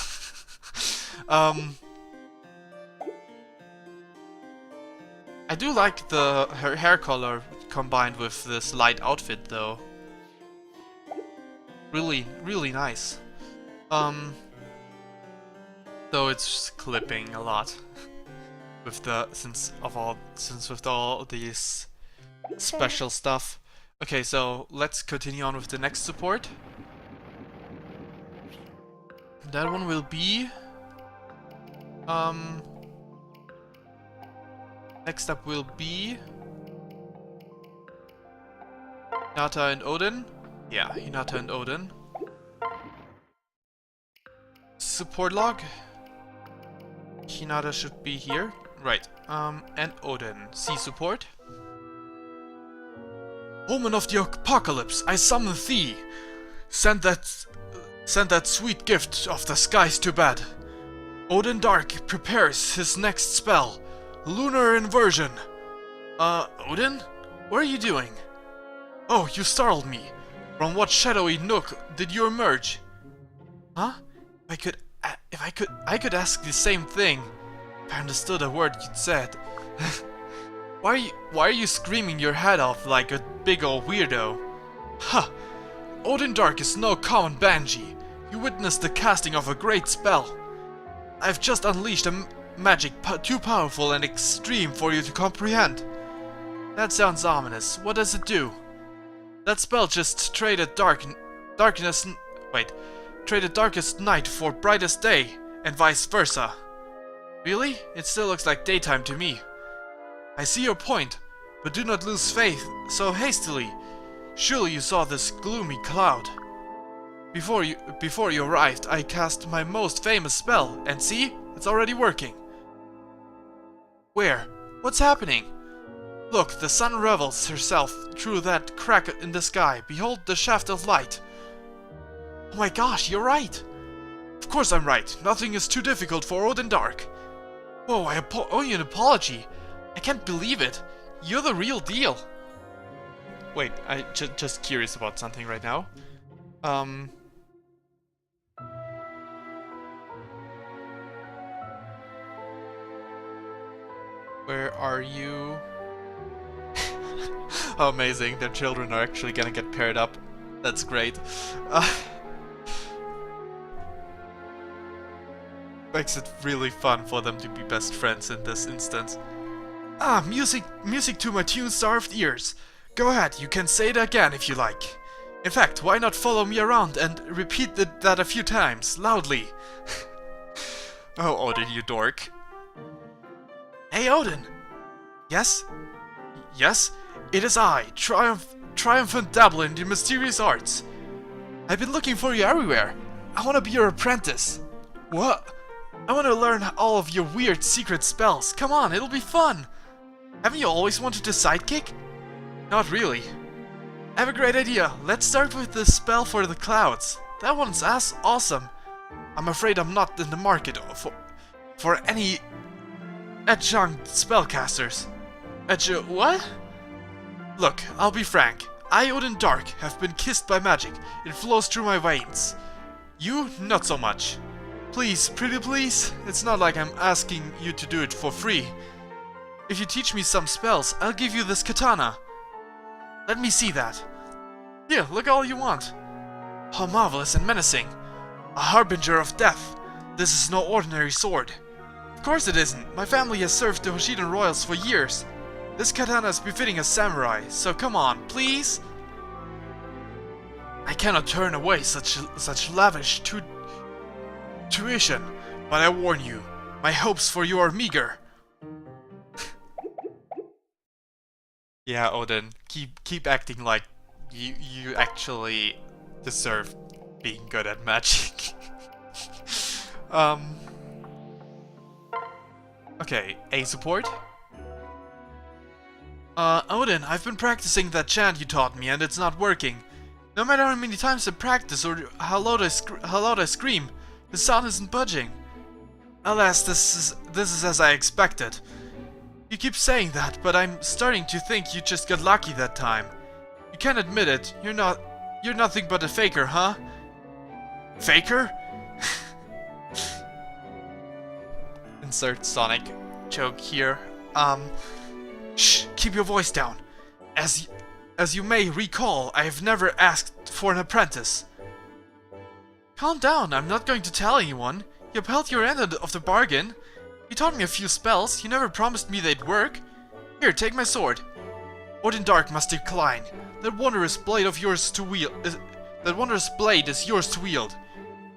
I do like her hair color combined with this light outfit though. Really, really nice. Though it's clipping a lot with the since with all these special stuff. Okay, so let's continue on with the next support. That one will be next up will be Hinata and Odin. Yeah, Hinata and Odin. Support log. Hinata should be here. Right. And Odin. See support. Omen of the apocalypse, I summon thee. Send that sweet gift of the skies to bed. Odin Dark prepares his next spell. Lunar inversion. Odin? What are you doing? Oh, you startled me. From what shadowy nook did you emerge? Huh? I could ask the same thing. If I understood a word you'd said. Why are you screaming your head off like a big ol' weirdo? Huh. Odin Dark is no common banshee. You witnessed the casting of a great spell. I've just unleashed a magic too powerful and extreme for you to comprehend. That sounds ominous. What does it do? That spell just traded darkest night for brightest day, and vice versa. Really? It still looks like daytime to me. I see your point, but do not lose faith so hastily. Surely you saw this gloomy cloud. Before you arrived, I cast my most famous spell, and see? It's already working. Where? What's happening? Look, the sun revels herself through that crack in the sky. Behold the shaft of light. Oh my gosh, you're right! Of course I'm right. Nothing is too difficult for Odin Dark. Whoa, I owe you an apology. I can't believe it. You're the real deal. Wait, I just curious about something right now. Where are you? How amazing, their children are actually gonna get paired up. That's great. Makes it really fun for them to be best friends in this instance. Ah, music to my tune-starved ears. Go ahead, you can say it again if you like. In fact, why not follow me around and repeat that a few times, loudly? Oh, Odin, you dork. Hey, Odin! Yes? Yes? It is I, Triumphant Dabbler in the mysterious arts. I've been looking for you everywhere. I want to be your apprentice. What? I want to learn all of your weird secret spells. Come on, it'll be fun. Haven't you always wanted a sidekick? Not really. I have a great idea. Let's start with the spell for the clouds. That one's awesome. I'm afraid I'm not in the market for any adjunct spellcasters. What? Look, I'll be frank. I, Odin Dark, have been kissed by magic. It flows through my veins. You, not so much. Please, pretty please, it's not like I'm asking you to do it for free. If you teach me some spells, I'll give you this katana. Let me see that. Here, look all you want. How marvelous and menacing. A harbinger of death. This is no ordinary sword. Of course it isn't. My family has served the Hoshidan royals for years. This katana is befitting a samurai, so come on, please? I cannot turn away such lavish tuition, but I warn you, my hopes for you are meager. Yeah, Odin, keep acting like you actually deserve being good at magic. Okay, A support. Odin, I've been practicing that chant you taught me and it's not working. No matter how many times I practice or how loud I scream, the sound isn't budging. Alas, this is as I expected. You keep saying that, but I'm starting to think you just got lucky that time. You can't admit it. You're nothing but a faker, huh? Faker? Insert Sonic joke here. Shh, keep your voice down. As you may recall, I have never asked for an apprentice. Calm down, I'm not going to tell anyone. You upheld your end of the bargain. You taught me a few spells, you never promised me they'd work. Here, take my sword. Odin Dark must decline. That wondrous blade of yours to wield. That wondrous blade is yours to wield.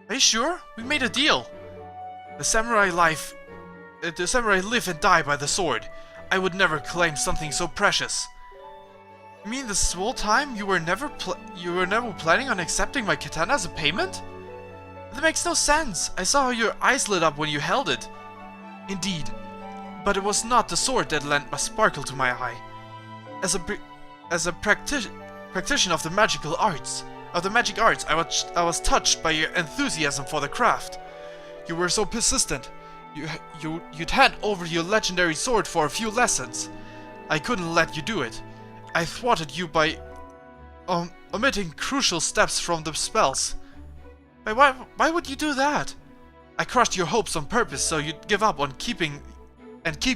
Are you sure? We made a deal. The samurai live and die by the sword. I would never claim something so precious. You mean this whole time you were never planning on accepting my katana as a payment? That makes no sense. I saw how your eyes lit up when you held it. Indeed, but it was not the sword that lent a sparkle to my eye. As a practitioner of the magic arts, I was touched by your enthusiasm for the craft. You were so persistent. You'd hand over your legendary sword for a few lessons. I couldn't let you do it. I thwarted you by omitting crucial steps from the spells. But why would you do that? I crushed your hopes on purpose so you'd give up on keep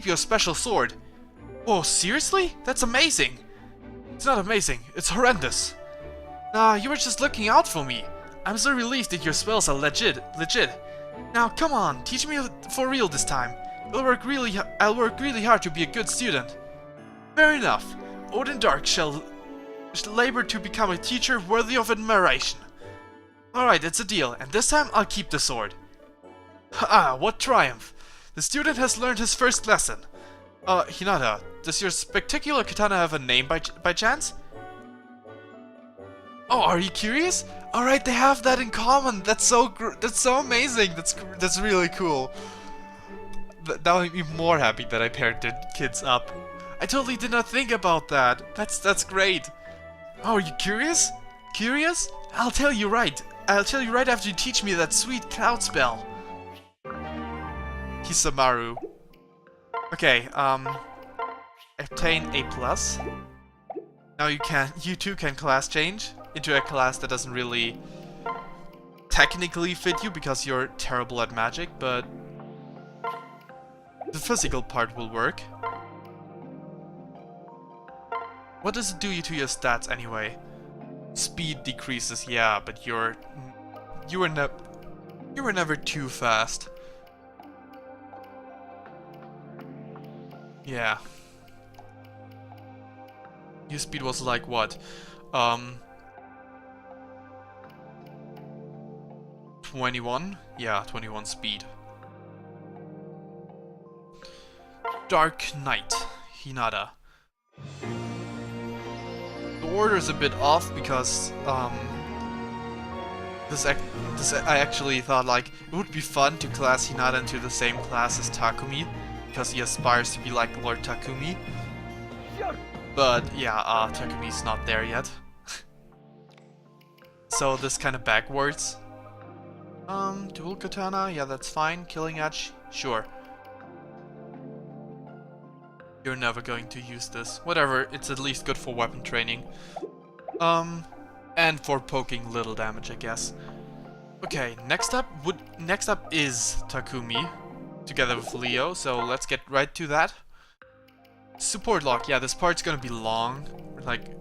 your special sword. Whoa, seriously? That's amazing. It's not amazing, it's horrendous. Nah, you were just looking out for me. I'm so relieved that your spells are legit. Now, come on, teach me for real this time. I'll work really hard to be a good student. Fair enough. Odin Dark shall labor to become a teacher worthy of admiration. Alright, it's a deal, and this time I'll keep the sword. Ah, what triumph! The student has learned his first lesson. Hinata, does your spectacular katana have a name by chance? Oh, are you curious? Alright, they have that in common. That's so amazing. That's really cool. That made me more happy that I paired the kids up. I totally did not think about that. That's great. Oh, are you curious? Curious? I'll tell you right after you teach me that sweet cloud spell. Kisamaru. Okay, obtain A+. Now you too can class change into a class that doesn't really technically fit you because you're terrible at magic, but the physical part will work. What does it do to your stats anyway? Speed decreases, yeah, but you were never too fast. Yeah. Your speed was like what? 21? Yeah, 21 speed. Dark Knight, Hinata. The order is a bit off because I actually thought like it would be fun to class Hinata into the same class as Takumi because he aspires to be like Lord Takumi. But yeah, Takumi's not there yet. So this kind of backwards. Dual katana, yeah, that's fine. Killing edge, sure. You're never going to use this. Whatever, it's at least good for weapon training. And for poking little damage, I guess. Okay, next up is Takumi, together with Leo, so let's get right to that. Support lock, yeah, this part's gonna be long. Like,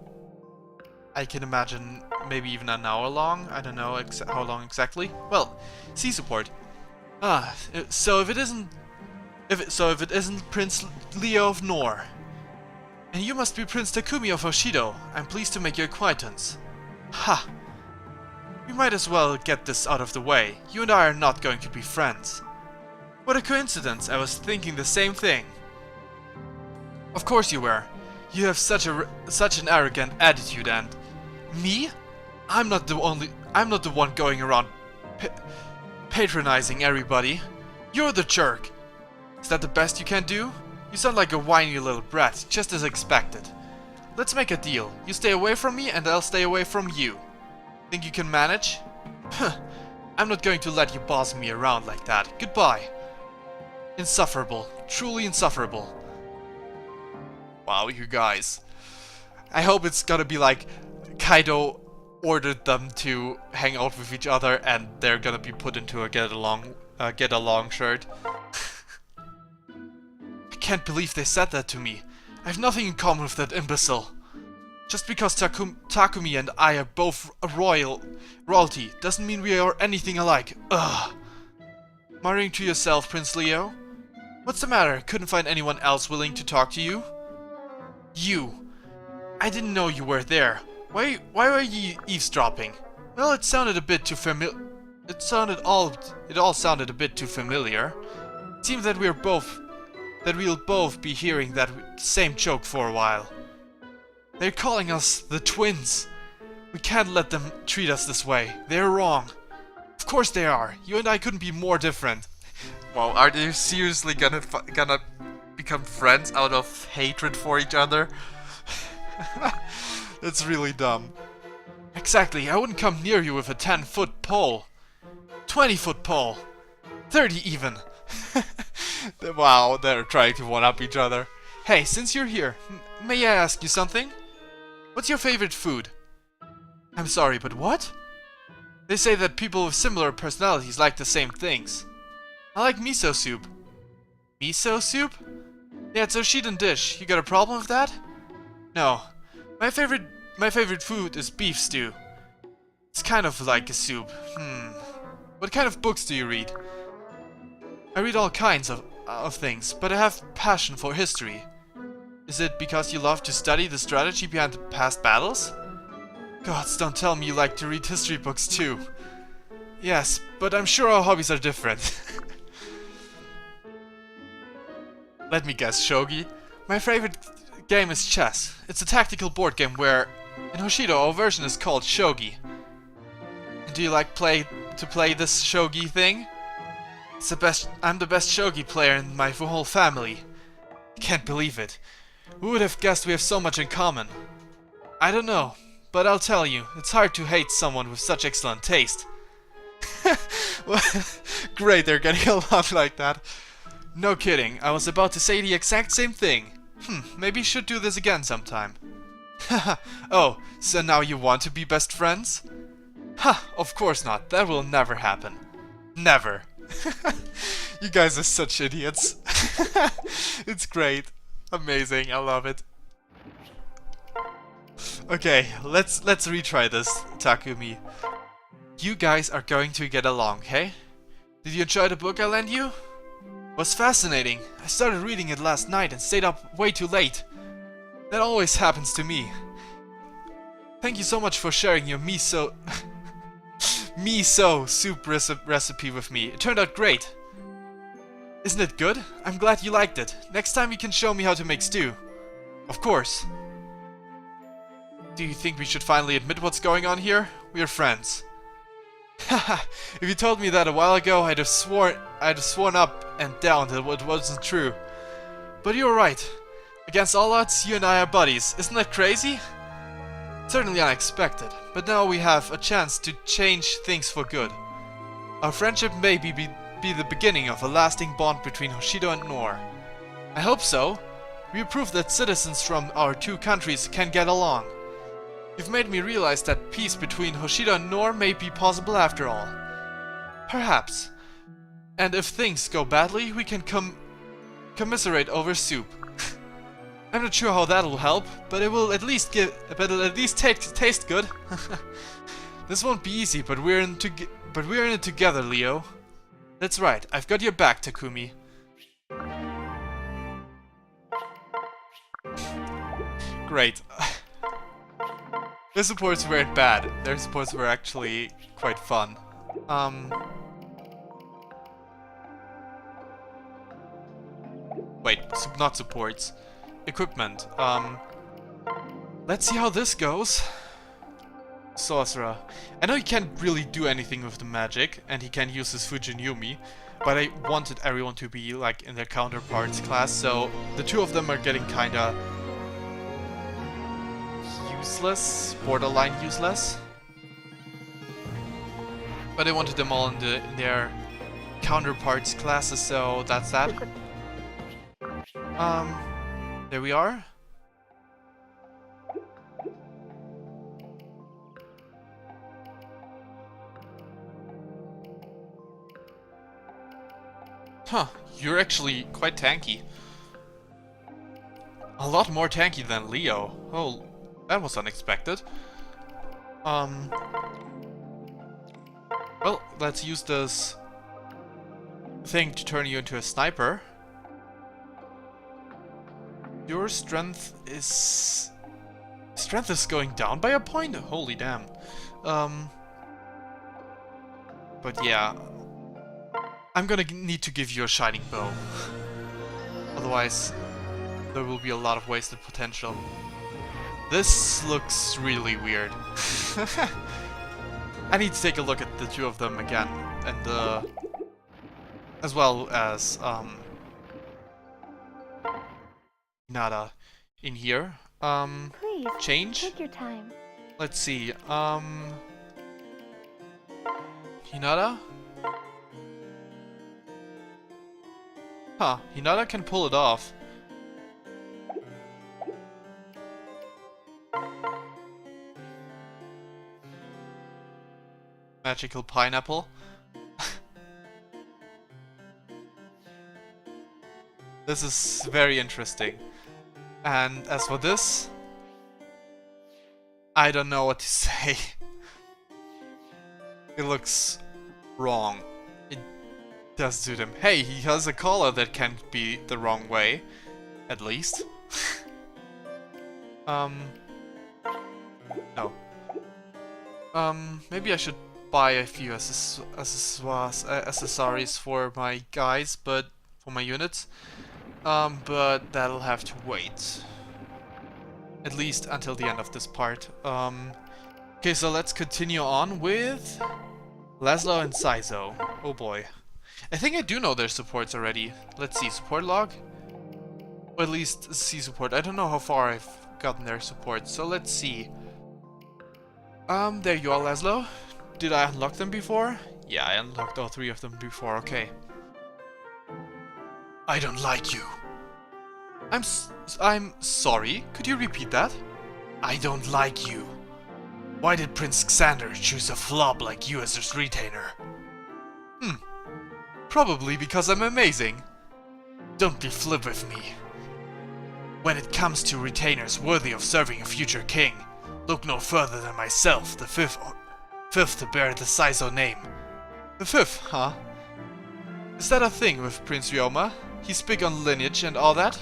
I can imagine maybe even an hour long. I don't know how long exactly. Well, C support. So if it isn't Prince Leo of Nor, and you must be Prince Takumi of Hoshido, I'm pleased to make your acquaintance. Ha! We might as well get this out of the way. You and I are not going to be friends. What a coincidence, I was thinking the same thing. Of course you were. You have such an arrogant attitude and... Me? I'm not the one going around patronizing everybody. You're the jerk. Is that the best you can do? You sound like a whiny little brat, just as expected. Let's make a deal. You stay away from me and I'll stay away from you. Think you can manage? Huh. I'm not going to let you boss me around like that. Goodbye. Insufferable. Truly insufferable. Wow, you guys. I hope it's gonna be like Kaido ordered them to hang out with each other and they're gonna be put into a get along shirt. I can't believe they said that to me. I have nothing in common with that imbecile. Just because Takumi and I are both royalty doesn't mean we are anything alike. Ugh. Muttering to yourself, Prince Leo? What's the matter? Couldn't find anyone else willing to talk to you? You. I didn't know you were there. Why were you eavesdropping? Well, it sounded a bit too it all sounded a bit too familiar. It seems that we'll both be hearing that same joke for a while. They're calling us the twins. We can't let them treat us this way. They're wrong. Of course they are. You and I couldn't be more different. Wow, are they seriously gonna become friends out of hatred for each other? That's really dumb. Exactly, I wouldn't come near you with a 10-foot pole. 20-foot pole. 30 even. Wow, they're trying to one-up each other. Hey, since you're here, may I ask you something? What's your favorite food? I'm sorry, but what? They say that people with similar personalities like the same things. I like miso soup. Miso soup? Yeah, it's a Oshidan dish. You got a problem with that? No. My favorite food is beef stew. It's kind of like a soup. What kind of books do you read? I read all kinds of things, but I have passion for history. Is it because you love to study the strategy behind the past battles? Gods, don't tell me you like to read history books too. Yes, but I'm sure our hobbies are different. Let me guess, shogi? My favorite game is chess. It's a tactical board game where, in Hoshido, our version is called shogi. And do you like to play this shogi thing? It's the best. I'm the best shogi player in my whole family. I can't believe it. Who would have guessed we have so much in common? I don't know, but I'll tell you, it's hard to hate someone with such excellent taste. Great, they're getting along like that. No kidding, I was about to say the exact same thing. Maybe you should do this again sometime. Oh, so now you want to be best friends? Ha, of course not, that will never happen. Never. You guys are such idiots. It's great. Amazing, I love it. Okay, let's retry this, Takumi. You guys are going to get along, okay? Did you enjoy the book I lent you? It was fascinating. I started reading it last night and stayed up way too late. That always happens to me. Thank you so much for sharing your miso soup recipe with me. It turned out great. Isn't it good? I'm glad you liked it. Next time you can show me how to make stew. Of course. Do you think we should finally admit what's going on here? We are friends. Haha, if you told me that a while ago, I'd have sworn up and down that it wasn't true. But you're right. Against all odds, you and I are buddies. Isn't that crazy? Certainly unexpected, but now we have a chance to change things for good. Our friendship may be the beginning of a lasting bond between Hoshido and Nor. I hope so. We prove that citizens from our two countries can get along. You've made me realize that peace between Hoshido and Nor may be possible after all. Perhaps. And if things go badly, we can commiserate over soup. I'm not sure how that'll help, but it'll at least taste good. This won't be easy, but we're in it together, Leo. That's right. I've got your back, Takumi. Great. Their supports weren't bad. Their supports were actually quite fun. Wait, not supports. Equipment. Let's see how this goes. Sorcerer. I know he can't really do anything with the magic, and he can use his Fujin Yumi, but I wanted everyone to be like in their counterparts class, so the two of them are getting kinda useless, borderline useless. But I wanted them all in their counterparts classes, so that's that. There we are. Huh, you're actually quite tanky. A lot more tanky than Leo. Oh, that was unexpected. Well, let's use this thing to turn you into a sniper. Your strength is... Strength is going down by a point? Holy damn. But yeah. I'm gonna need to give you a shining bow. Otherwise, there will be a lot of wasted potential. This looks really weird. I need to take a look at the two of them again. And, as well as, Nada in here. Please, Change? take your time. Let's see, Hinata? Huh, Hinata can pull it off. Magical pineapple. This is very interesting. And as for this, I don't know what to say. It looks wrong. It does suit him. Hey, he has a collar that can't be the wrong way. At least. No. Maybe I should buy a few accessories for my guys, but for my units. But that'll have to wait. At least until the end of this part. Okay, so let's continue on with Laszlo and Saizo. Oh boy. I think I do know their supports already. Let's see, support log? Or at least see support. I don't know how far I've gotten their support, so let's see. There you are, Laszlo. Did I unlock them before? Yeah, I unlocked all three of them before, okay. I don't like you. I'm sorry, could you repeat that? I don't like you. Why did Prince Xander choose a flop like you as his retainer? Probably because I'm amazing. Don't be flip with me. When it comes to retainers worthy of serving a future king, look no further than myself, the fifth to bear the Saizo name. The fifth, huh? Is that a thing with Prince Ryoma? He's big on lineage and all that?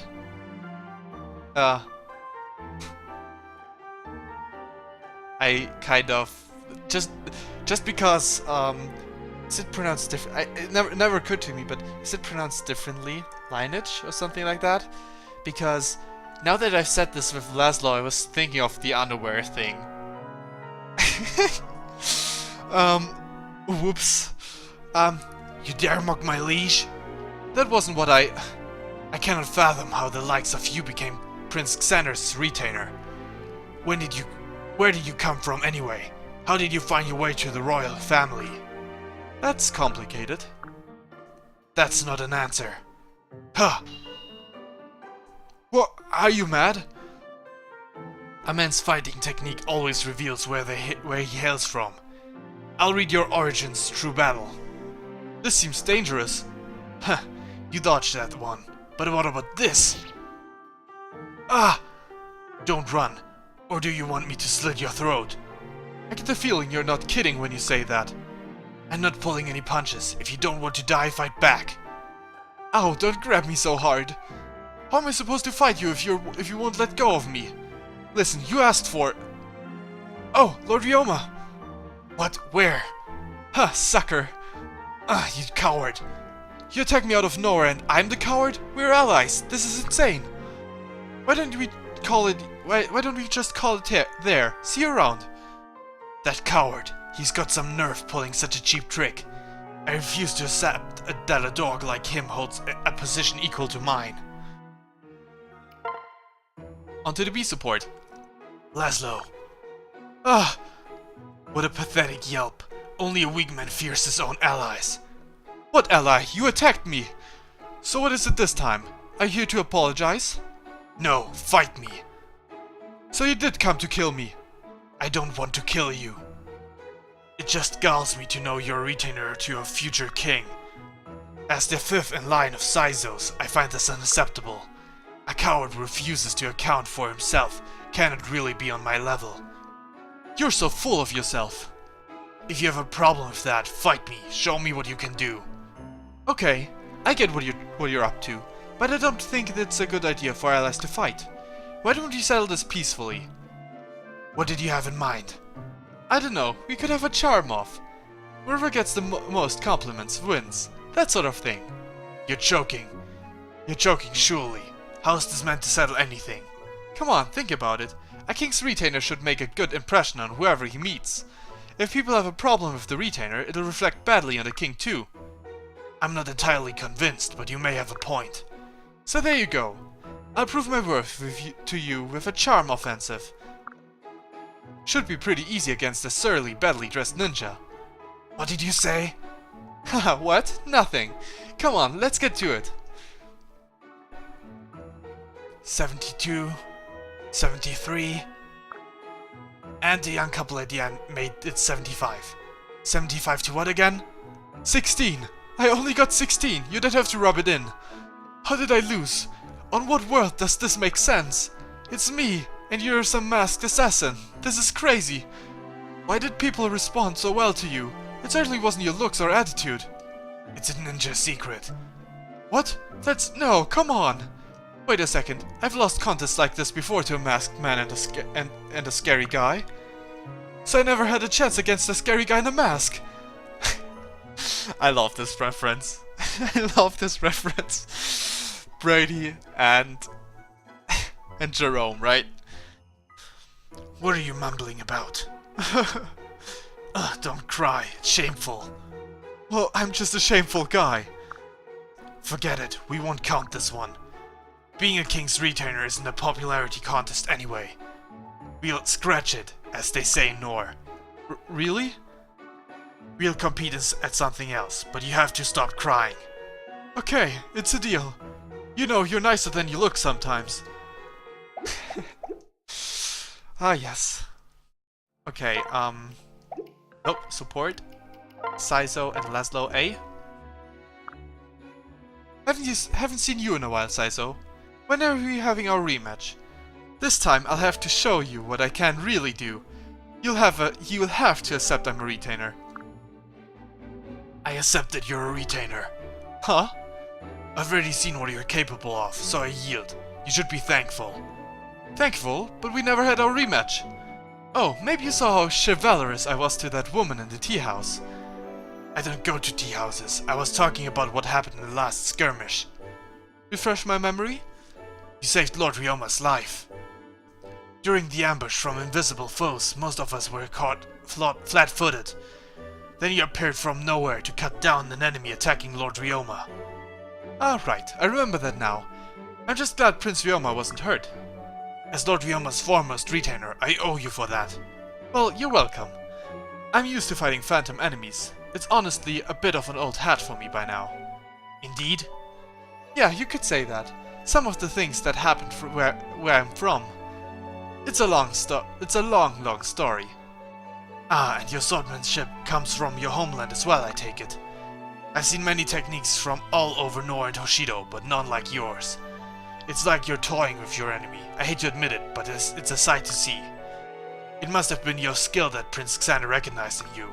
I kind of... Just because, is it pronounced different? It never occurred to me, but is it pronounced differently? Lineage or something like that? Because now that I've said this with Laszlo, I was thinking of the underwear thing. Whoops. You dare mock my liege? That wasn't what I cannot fathom how the likes of you became Prince Xander's retainer. Where did you come from anyway? How did you find your way to the royal family? That's complicated. That's not an answer. Huh. What? Are you mad? A man's fighting technique always reveals where he hails from. I'll read your origins through battle. This seems dangerous. Huh. You dodged that one. But what about this? Ah! Don't run. Or do you want me to slit your throat? I get the feeling you're not kidding when you say that. I'm not pulling any punches. If you don't want to die, fight back. Ow, don't grab me so hard. How am I supposed to fight you if you won't let go of me? Listen, you asked for... Oh, Lord Ryoma! What? Where? Huh, sucker. Ah, you coward. You attacked me out of nowhere and I'm the coward? We're allies. This is insane. Why don't we just call it there? See you around. That coward. He's got some nerve pulling such a cheap trick. I refuse to that a dog like him holds a position equal to mine. Onto the B support. Laszlo. Ah! What a pathetic yelp. Only a weak man fears his own allies. What ally? You attacked me! So what is it this time? Are you here to apologize? No, fight me. So you did come to kill me? I don't want to kill you. It just galls me to know you're a retainer to a future king. As the fifth in line of Sizos, I find this unacceptable. A coward who refuses to account for himself cannot really be on my level. You're so full of yourself. If you have a problem with that, fight me. Show me what you can do. Okay, I get what you're up to, but I don't think it's a good idea for allies to fight. Why don't we settle this peacefully? What did you have in mind? I don't know, we could have a charm off. Whoever gets the most compliments wins. That sort of thing. You're joking. You're joking, surely. How is this meant to settle anything? Come on, think about it. A king's retainer should make a good impression on whoever he meets. If people have a problem with the retainer, it'll reflect badly on the king too. I'm not entirely convinced, but you may have a point. So there you go. I'll prove my worth to you with a charm offensive. Should be pretty easy against a surly, badly dressed ninja. What did you say? Haha, what? Nothing. Come on, let's get to it. 72, 73, and the young couple at the end made it 75. 75 to what again? 16! I only got 16, you don't have to rub it in. How did I lose? On what world does this make sense? It's me, and you're some masked assassin. This is crazy. Why did people respond so well to you? It certainly wasn't your looks or attitude. It's a ninja secret. What? No, come on! Wait a second, I've lost contests like this before to a masked man and a scary guy. So I never had a chance against a scary guy in a mask. I love this reference. I love this reference. Brady and Jerome, right? What are you mumbling about? Don't cry, it's shameful. Well, I'm just a shameful guy. Forget it, we won't count this one. Being a king's retainer isn't a popularity contest anyway. We'll scratch it, as they say in Nor. Really? We'll compete at something else, but you have to stop crying. Okay, it's a deal. You know, you're nicer than you look sometimes. Ah, yes. Okay, nope, support. Sizo and Laszlo A. Haven't seen you in a while, Sizo. When are we having our rematch? This time I'll have to show you what I can really do. You will have to accept I'm a retainer. I accept that you're a retainer. Huh? I've already seen what you're capable of, so I yield. You should be thankful. Thankful? But we never had our rematch. Oh, maybe you saw how chivalrous I was to that woman in the tea house. I don't go to tea houses. I was talking about what happened in the last skirmish. Refresh my memory? You saved Lord Ryoma's life. During the ambush from invisible foes, most of us were caught flat-footed. Then you appeared from nowhere to cut down an enemy attacking Lord Ryoma. Ah, right. I remember that now. I'm just glad Prince Ryoma wasn't hurt. As Lord Ryoma's foremost retainer, I owe you for that. Well, you're welcome. I'm used to fighting phantom enemies. It's honestly a bit of an old hat for me by now. Indeed? Yeah, you could say that. Some of the things that happened where I'm from. It's a long story. Ah, and your swordsmanship comes from your homeland as well, I take it. I've seen many techniques from all over Nor and Hoshido, but none like yours. It's like you're toying with your enemy. I hate to admit it, but it's a sight to see. It must have been your skill that Prince Xander recognized in you.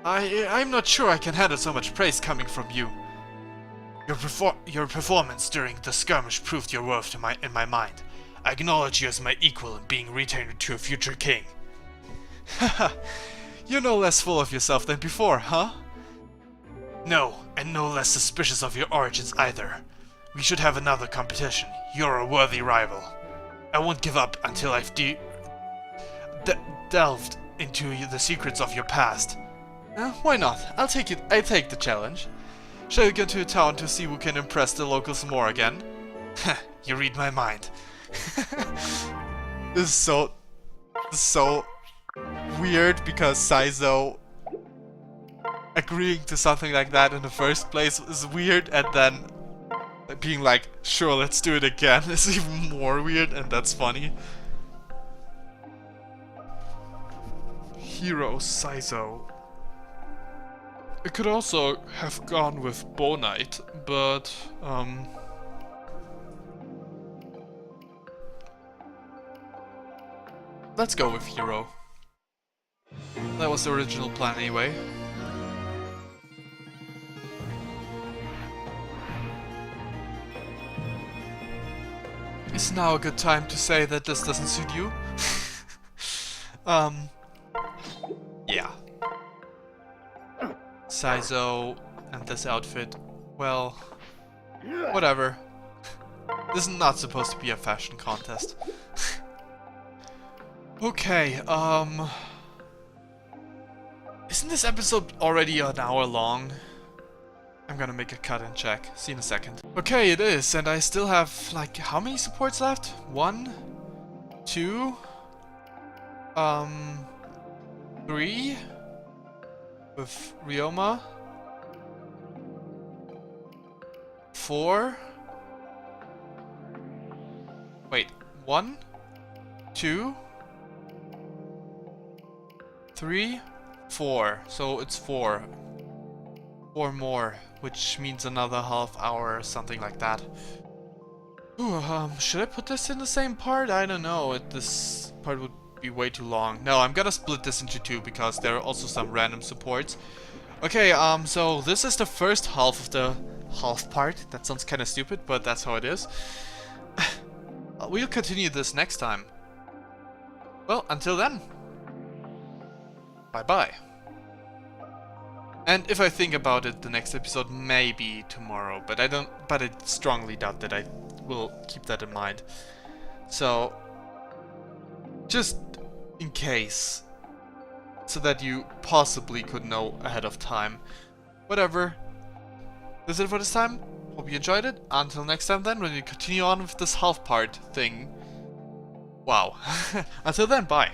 I'm not sure I can handle so much praise coming from you. Your performance during the skirmish proved your worth in my mind. I acknowledge you as my equal in being retained to a future king. Haha, you're no less full of yourself than before, huh? No, and no less suspicious of your origins either. We should have another competition. You're a worthy rival. I won't give up until I've delved into the secrets of your past. Why not? I take the challenge. Shall we go to a town to see who can impress the locals more again? You read my mind. This is so weird because Saizo agreeing to something like that in the first place is weird, and then being like, sure, let's do it again is even more weird, and that's funny. Hero Saizo. I could also have gone with Bonite, but let's go with Hero. That was the original plan anyway. Is now a good time to say that this doesn't suit you? Yeah. Saizo and this outfit, well, whatever. This is not supposed to be a fashion contest. Okay, isn't this episode already an hour long? I'm gonna make a cut and check. See you in a second. Okay, it is, and I still have, like, how many supports left? 1, 2, 3 with Ryoma, 4. Wait, 1, 2, 3, 4. So it's 4. 4 more, which means another half hour or something like that. Ooh, should I put this in the same part? I don't know. This part would be way too long. No, I'm gonna split this into 2 because there are also some random supports. Okay, so this is the first half of the half part. That sounds kind of stupid, but that's how it is. We'll continue this next time. Well, until then. Bye-bye. And if I think about it, the next episode may be tomorrow, but I strongly doubt that I will keep that in mind. So, just in case, so that you possibly could know ahead of time. Whatever. That's it for this time. Hope you enjoyed it. Until next time then, when we continue on with this half part thing. Wow. Until then, bye.